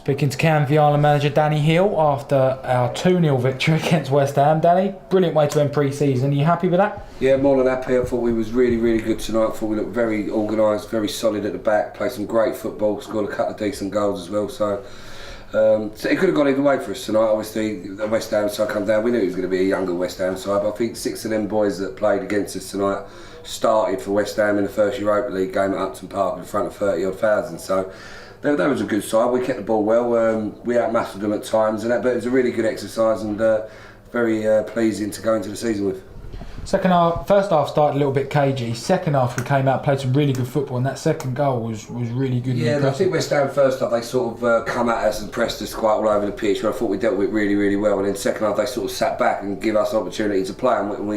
Speaking to Canvey Island manager Danny Heale after our 2-0 victory against West Ham. Danny, brilliant way to end pre-season. Are you happy with that? Yeah, more than happy. I thought we was really good tonight. I thought we looked very organised, very solid at the back, played some great football, scored a couple of decent goals as well. So it could have gone either way for us tonight. Obviously, the West Ham side come down. We knew it was going to be a younger West Ham side, but I think 6 of them boys that played against us tonight started for West Ham in the first Europa League game at Upton Park in front of 30-odd thousand. So that was a good side. We kept the ball well. We outmuscled them at times, but it was a really good exercise and very pleasing to go into the season with. First half started a little bit cagey. Second half we came out, played some really good football, and that second goal was really good. Yeah, I think West Ham first half they sort of come at us and pressed us quite all over the pitch, but I thought we dealt with it really well. And then second half they sort of sat back and give us opportunity to play. And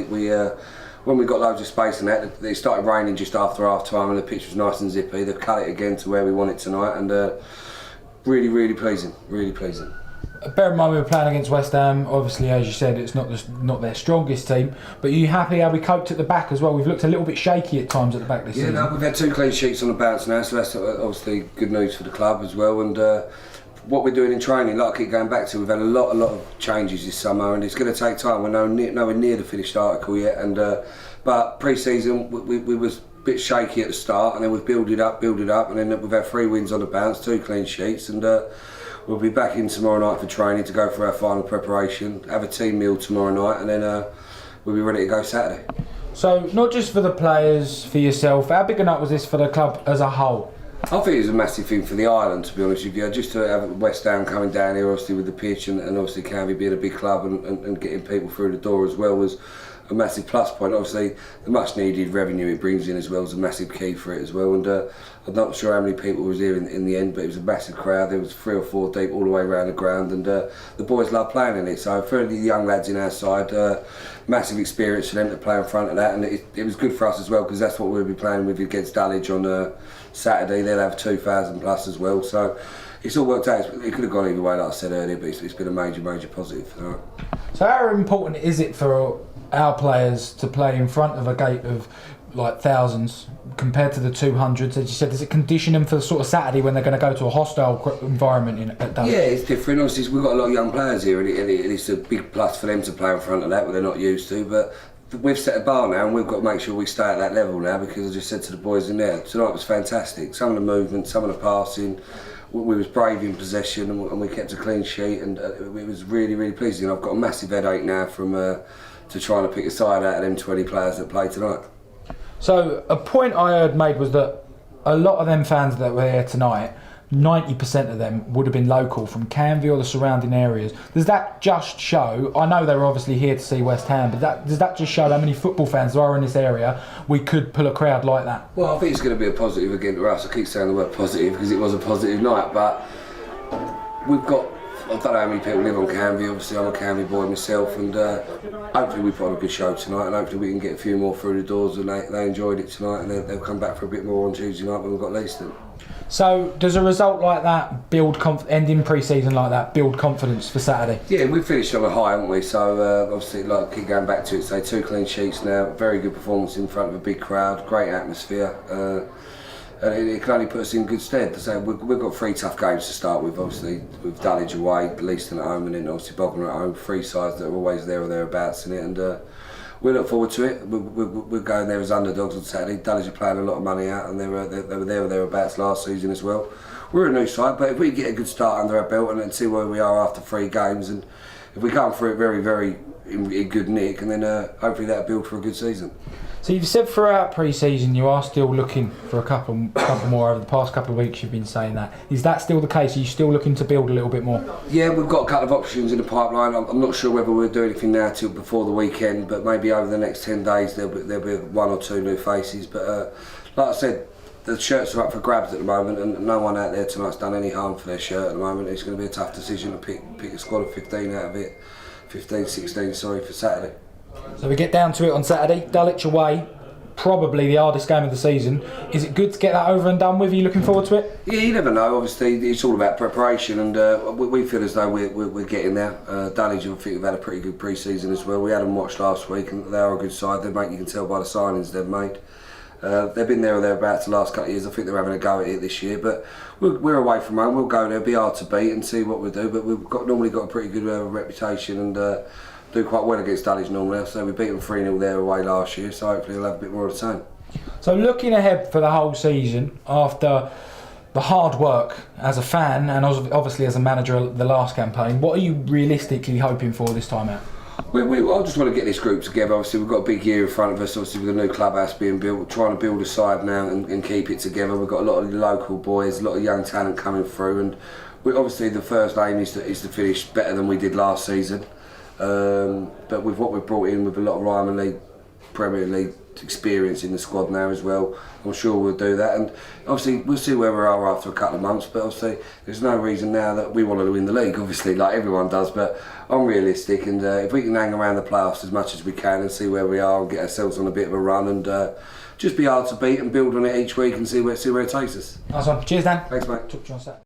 when we got loads of space and that, it started raining just after half time, and the pitch was nice and zippy. They've cut it again to where we want it tonight, and really pleasing. Bear in mind we were playing against West Ham. Obviously, as you said, it's not their strongest team. But are you happy how we coped at the back as well? We've looked a little bit shaky at times at the back this season. Yeah, no, we've had 2 clean sheets on the bounce now, so that's obviously good news for the club as well. And what we're doing in training, like I keep going back to, we've had a lot of changes this summer, and it's going to take time. We're nowhere near the finished article yet. And but pre-season we was a bit shaky at the start, and then we've built it up, and then we've had 3 wins on the bounce, 2 clean sheets, and we'll be back in tomorrow night for training to go for our final preparation, have a team meal tomorrow night, and then we'll be ready to go Saturday. So, not just for the players, for yourself, how big a night was this for the club as a whole? I think it was a massive thing for the island, to be honest with you. Just to have West Ham coming down here, obviously with the pitch, and obviously Canvey being a big club and getting people through the door as well was a massive plus point. Obviously, the much needed revenue it brings in as well is a massive key for it as well. And I'm not sure how many people was here in the end, but it was a massive crowd. There was 3 or 4 deep all the way around the ground, and the boys love playing in it. So for the young lads in our side, massive experience for them to play in front of that, and it was good for us as well, because that's what we'll be playing with against Dulwich on Saturday. They'll have 2,000 plus as well. So it's all worked out. It could have gone either way, like I said earlier, but it's been a major positive for them. So how important is it for our players to play in front of a gate of like thousands compared to the 200s? As you said, does it condition them for the sort of Saturday when they're going to go to a hostile environment at Dulwich? Yeah, it's different. Obviously, we've got a lot of young players here, and it's a big plus for them to play in front of that, what they're not used to. But we've set a bar now, and we've got to make sure we stay at that level now, because I just said to the boys in there, tonight was fantastic. Some of the movement, some of the passing, we was brave in possession, and we kept a clean sheet, and it was really pleasing. I've got a massive headache now from to trying to pick a side out of them 20 players that played tonight. So a point I heard made was that a lot of them fans that were here tonight, 90% of them would have been local from Canvey or the surrounding areas. Does that just show, I know they were obviously here to see West Ham, but does that just show how many football fans there are in this area? We could pull a crowd like that. Well, I think it's going to be a positive again for us. I keep saying the word positive because it was a positive night, but we've got, I don't know how many people live on Canvey. Obviously I'm a Canvey boy myself, and hopefully we put on a good show tonight, and hopefully we can get a few more through the doors, and they enjoyed it tonight, and they'll come back for a bit more on Tuesday night when we've got Leicester. So does a result like that ending pre-season like that build confidence for Saturday? Yeah, we finished on a high, haven't we? So obviously, like keep going back to it, say 2 clean sheets now, very good performance in front of a big crowd, great atmosphere. And it can only put us in good stead. So we've got 3 tough games to start with, obviously, with Dulwich away, Leiston at home, and then obviously Bognor at home. 3 sides that are always there or thereabouts in it, and we look forward to it. We're going there as underdogs on Saturday. Dulwich are playing a lot of money out, and they were there or thereabouts last season as well. We're a new side, but if we get a good start under our belt and then see where we are after 3 games, and if we come through it very in good nick, and then hopefully that'll build for a good season. So you've said throughout pre-season you are still looking for a couple more. Over the past couple of weeks you've been saying that. Is that still the case? Are you still looking to build a little bit more? Yeah, we've got a couple of options in the pipeline. I'm not sure whether we'll do anything now till before the weekend, but maybe over the next 10 days there'll be 1 or 2 new faces. But like I said, the shirts are up for grabs at the moment, and no one out there tonight's done any harm for their shirt at the moment. It's going to be a tough decision to pick a squad of 15 out of it. 16, sorry, for Saturday. So we get down to it on Saturday, Dulwich away, probably the hardest game of the season. Is it good to get that over and done with? Are you looking forward to it? Yeah, you never know. Obviously, it's all about preparation, and we feel as though we're getting there. Dulwich, I think, have had a pretty good pre-season as well. We had them watched last week, and they are a good side. You can tell by the signings they've made. They've been there or thereabouts the last couple of years. I think they're having a go at it this year, but we're away from home. We'll go there, be hard to beat, and see what we do. But we've normally got a pretty good reputation and do quite well against Dulwich normally. So we beat them 3-0 there away last year. So hopefully we'll have a bit more of the same. So looking ahead for the whole season, after the hard work as a fan and obviously as a manager the last campaign, what are you realistically hoping for this time out? I just want to get this group together. Obviously, we've got a big year in front of us. Obviously, with the new clubhouse being built, we're trying to build a side now and keep it together. We've got a lot of local boys, a lot of young talent coming through, and obviously the first aim is to finish better than we did last season. But with what we've brought in, with a lot of Ryman League, Premier League experience in the squad now as well, I'm sure we'll do that. And obviously we'll see where we are after a couple of months, but obviously there's no reason now that we want to win the league, obviously, like everyone does. But I'm realistic, and if we can hang around the playoffs as much as we can and see where we are and get ourselves on a bit of a run and just be hard to beat and build on it each week and see where it takes us. Nice one. Cheers, Dan. Thanks, mate. Talk to you on Saturday.